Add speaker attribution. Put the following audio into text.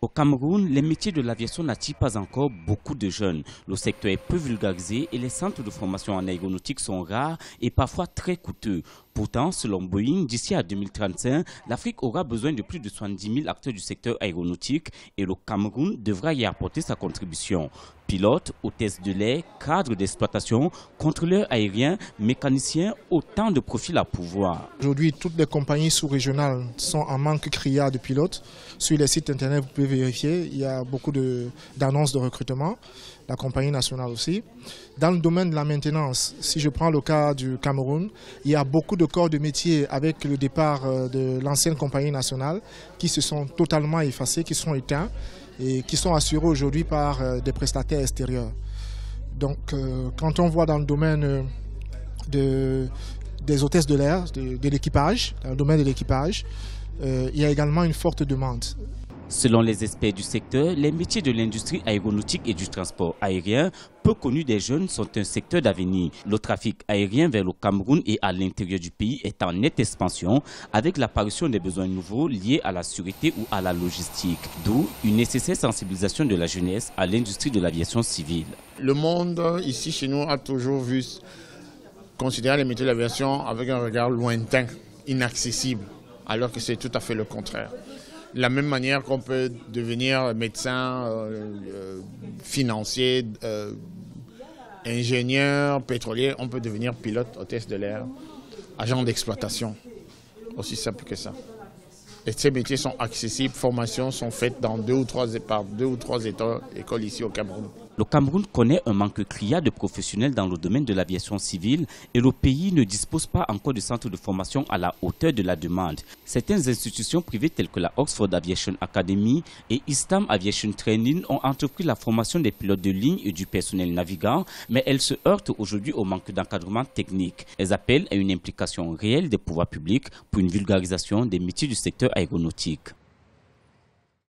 Speaker 1: Au Cameroun, les métiers de l'aviation n'attirent pas encore beaucoup de jeunes. Le secteur est peu vulgarisé et les centres de formation en aéronautique sont rares et parfois très coûteux. Pourtant, selon Boeing, d'ici à 2035, l'Afrique aura besoin de plus de 70 000 acteurs du secteur aéronautique et le Cameroun devra y apporter sa contribution. Pilotes, hôtesses de l'air, cadres d'exploitation, contrôleurs aériens, mécaniciens, autant de profils à pourvoir.
Speaker 2: Aujourd'hui, toutes les compagnies sous-régionales sont en manque criard de pilotes. Sur les sites internet, vous pouvez vérifier, il y a beaucoup d'annonces de recrutement, la compagnie nationale aussi. Dans le domaine de la maintenance, si je prends le cas du Cameroun, il y a beaucoup de corps de métier avec le départ de l'ancienne compagnie nationale qui se sont totalement effacés, qui sont éteints et qui sont assurés aujourd'hui par des prestataires extérieurs. Donc quand on voit dans le domaine des hôtesses de l'air, de l'équipage, dans le domaine de l'équipage, il y a également une forte demande.
Speaker 1: Selon les experts du secteur, les métiers de l'industrie aéronautique et du transport aérien, peu connus des jeunes, sont un secteur d'avenir. Le trafic aérien vers le Cameroun et à l'intérieur du pays est en nette expansion avec l'apparition des besoins nouveaux liés à la sécurité ou à la logistique. D'où une nécessaire sensibilisation de la jeunesse à l'industrie de l'aviation civile.
Speaker 3: Le monde ici chez nous a toujours vu considérer les métiers de l'aviation avec un regard lointain, inaccessible, alors que c'est tout à fait le contraire. De la même manière qu'on peut devenir médecin, financier, ingénieur, pétrolier, on peut devenir pilote, hôtesse de l'air, agent d'exploitation. Aussi simple que ça. Et ces métiers sont accessibles, formations sont faites dans par deux ou trois écoles ici au Cameroun.
Speaker 1: Le Cameroun connaît un manque criard de professionnels dans le domaine de l'aviation civile et le pays ne dispose pas encore de centres de formation à la hauteur de la demande. Certaines institutions privées telles que la Oxford Aviation Academy et Eastham Aviation Training ont entrepris la formation des pilotes de ligne et du personnel navigant, mais elles se heurtent aujourd'hui au manque d'encadrement technique. Elles appellent à une implication réelle des pouvoirs publics pour une vulgarisation des métiers du secteur aéronautique.